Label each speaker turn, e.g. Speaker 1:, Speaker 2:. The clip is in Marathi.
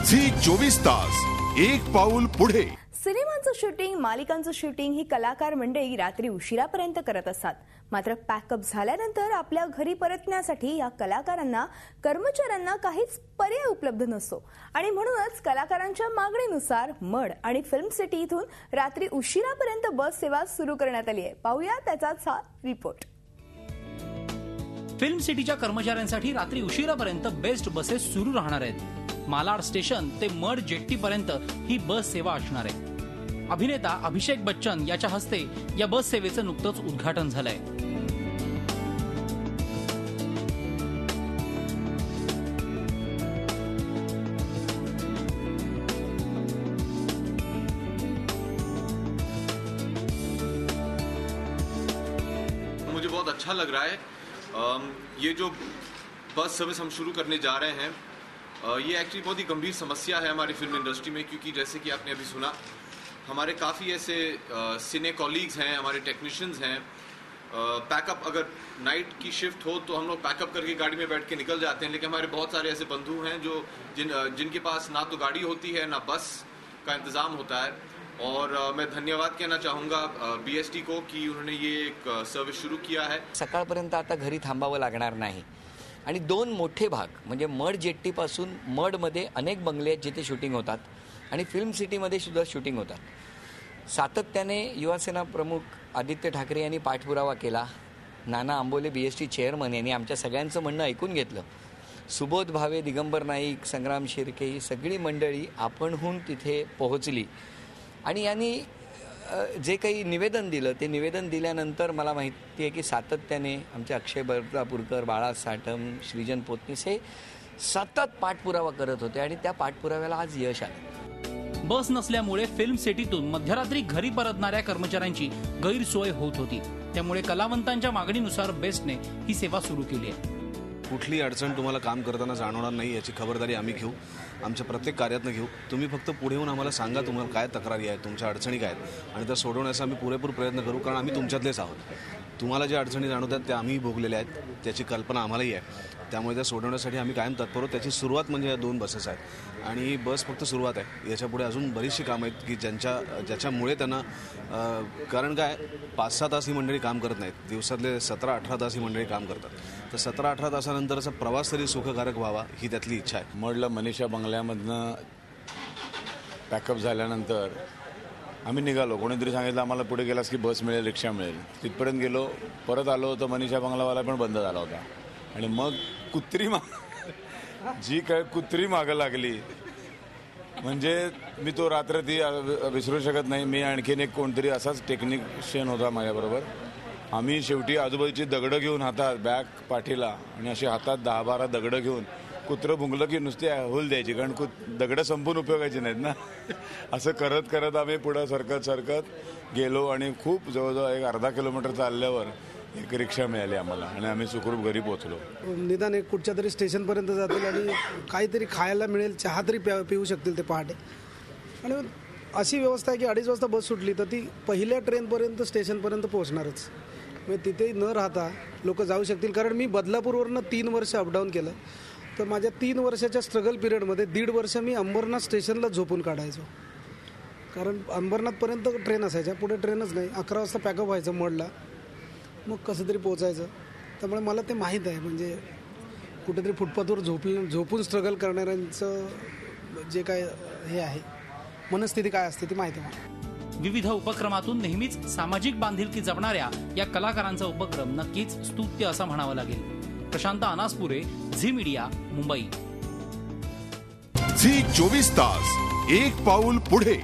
Speaker 1: झी 24 तास एक पाऊल पुढे।
Speaker 2: सिनेमांचं शूटिंग, मालिकांचं शूटिंग ही कलाकार मंडळी रात्री उशिरापर्यंत करत असतात। मात्र पॅकअप झाल्यानंतर आपल्या घरी परतण्यासाठी या कलाकारांना, कर्मचाऱ्यांना काहीच पर्याय उपलब्ध नसतो आणि म्हणूनच कलाकारांच्या मागणीनुसार मड आणि फिल्म सिटी इथून रात्री उशिरापर्यंत बस सेवा सुरू करण्यात आली आहे। पाहूया त्याचाच हा रिपोर्ट।
Speaker 3: फिल्म सिटीच्या कर्मचाऱ्यांसाठी रात्री उशिरापर्यंत बेस्ट बसेस सुरू राहणार आहेत। मालाड स्टेशन ते मड जेट्टी पर्यंत ही बस सेवा असणार आहे। अभिनेता अभिषेक बच्चन याच्या हस्ते या बस सेवेचं नुकतंच उद्घाटन झालंय।
Speaker 4: मुझे बहुत अच्छा लग रहा है। ये जो बस सर्विस हम शुरू करने जा रहे हैं, ये एक्चुअली बहुत ही गंभीर समस्या है हमारी फिल्म इंडस्ट्री में, क्योंकि जैसे कि आपने अभी सुना, हमारे काफ़ी ऐसे सिने कॉलीग्स हैं, हमारे टेक्नीशियंस हैं। पैकअप अगर नाइट की शिफ्ट हो तो हम लोग पैकअप करके गाड़ी में बैठ के निकल जाते हैं, लेकिन हमारे बहुत सारे ऐसे बंधु हैं जो जिनके पास ना तो गाड़ी होती है ना बस का इंतज़ाम होता है। और मैं धन्यवाद कहना चाहूँगा BST को कि उन्होंने ये एक सर्विस शुरू किया है।
Speaker 5: सकाळपर्यंत आता घरी थांबावं लागणार नाही आणि दोन मोठे भाग म्हणजे मड जेट्टीपासून मडमध्ये अनेक बंगले आहेत जिथे शूटिंग होतात आणि फिल्म सिटीमध्ये सुद्धा शूटिंग होतात। सातत्याने युवासेना प्रमुख आदित्य ठाकरे यांनी पाठपुरावा केला। नाना आंबोले BST चेअरमन यांनी आमच्या सगळ्यांचं म्हणणं ऐकून घेतलं। सुबोध भावे, दिगंबर नाईक, संग्राम शिर्के ही सगळी मंडळी आपणहून तिथे पोहोचली आणि यांनी जे काही निवेदन दिलं ते निवेदन दिल्यानंतर मला माहिती आहे की सातत्याने आमचे अक्षय बर्दापूरकर, बाळा साठम, श्रीजन पोतनीस हे सतत पाठपुरावा करत होते आणि त्या पाठपुराव्याला आज यश आलं।
Speaker 3: बस नसल्यामुळे फिल्म सिटीतून मध्यरात्री घरी परतणाऱ्या कर्मचाऱ्यांची गैरसोय होत होती। त्यामुळे कलावंतांच्या मागणीनुसार बेस्टने ही सेवा सुरू केली आहे।
Speaker 6: कुठली अडचण तुम्हाला काम करताना जाणवणार नाही याची खबरदारी आम्ही घेऊ, आमच्या प्रत्येक कार्यातनं घेऊ। तुम्ही फक्त पुढे येऊन आम्हाला सांगा तुम्हाला काय तक्रारी आहेत, तुमच्या अडचणी काय आहेत आणि त्या सोडवण्याचा आम्ही पुरेपूर प्रयत्न करू, कारण आम्ही तुमच्यातलेच आहोत। तुम्हाला ज्या अडचणी जाणवतात त्या आम्ही भोगलेल्या आहेत, त्याची कल्पना आम्हालाही आहे, त्यामुळे त्या सोडवण्यासाठी आम्ही कायम तत्पर आहोत। त्याची सुरुवात म्हणजे या 2 बसेस आहेत आणि ही बस फक्त सुरुवात आहे। याच्यापुढे अजून बरीचशी कामं आहेत की ज्याच्यामुळे त्यांना कारण काय 5-6 तास ही मंडळी काम करत नाहीत, दिवसातले 17-18 तास ही मंडळी काम करतात। तर 17-18 तासानंतरचा प्रवास तरी सुखकारक व्हावा ही त्यातली इच्छा आहे।
Speaker 7: मडला मनीषा बंगल्यामधनं पॅकअप झाल्यानंतर आम्ही निघालो। कोणीतरी सांगितलं आम्हाला पुढे गेलास की बस मिळेल, रिक्षा मिळेल। तिथपर्यंत गेलो, परत आलो तर मनीषा बंगलावाला पण बंद झाला होता आणि मग जी काय कुत्री मागं लागली म्हणजे मी तो रात्र ती विसरू शकत नाही। मी आणखीन एक कोणतरी असाच टेक्निशियन होता माझ्याबरोबर। आम्ही शेवटी आजूबाजूची दगडं घेऊन हातात, बॅग पाठीला आणि अशी हातात 10-12 दगडं घेऊन कुत्रं भुंकलं की नुसती होल द्यायची, कारण दगडं संपून उपयोगायची नाहीत ना। असं करत करत आम्ही पुढं सरकत गेलो आणि खूप जवळजवळ एक अर्धा किलोमीटर चालल्यावर एक रिक्षा मिळाली आम्हाला आणि आम्ही सुखरूप घरी पोहोचलो।
Speaker 8: निदान एक कुठच्या तरी स्टेशनपर्यंत जातील आणि काहीतरी खायला मिळेल, चहा तरी पिऊ शकतील ते पहाटे। आणि अशी व्यवस्था आहे की 2:30 वाजता बस सुटली तर ती पहिल्या ट्रेनपर्यंत स्टेशनपर्यंत पोहोचणारच, म्हणजे तिथे न राहता लोक जाऊ शकतील। कारण मी बदलापूरवरनं 3 वर्ष अपडाऊन केलं, तर माझ्या 3 वर्षाच्या स्ट्रगल पिरियडमध्ये 1.5 वर्ष मी अंबरनाथ स्टेशनला झोपून काढायचो, कारण अंबरनाथपर्यंत ट्रेन असायच्या, पुढे ट्रेनच नाही। 11 वाजता पॅकअप व्हायचं मडला, मग कसं तरी पोचायचं। त्यामुळे मला ते माहीत आहे, म्हणजे कुठेतरी फुटपाथवर झोपून स्ट्रगल करणाऱ्यांचं जे काय हे आहे, मनस्थिती काय असते ती माहिती आहे।
Speaker 3: विविध उपक्रमातून नेहमीच सामाजिक बांधिलकी जपणाऱ्या या कलाकारांचा उपक्रम नक्कीच स्तुत्य असं म्हणावं लागेल। प्रशांत अनासपुरे, झी मीडिया, मुंबई।
Speaker 1: झी 24 तास एक पाऊल पुढे।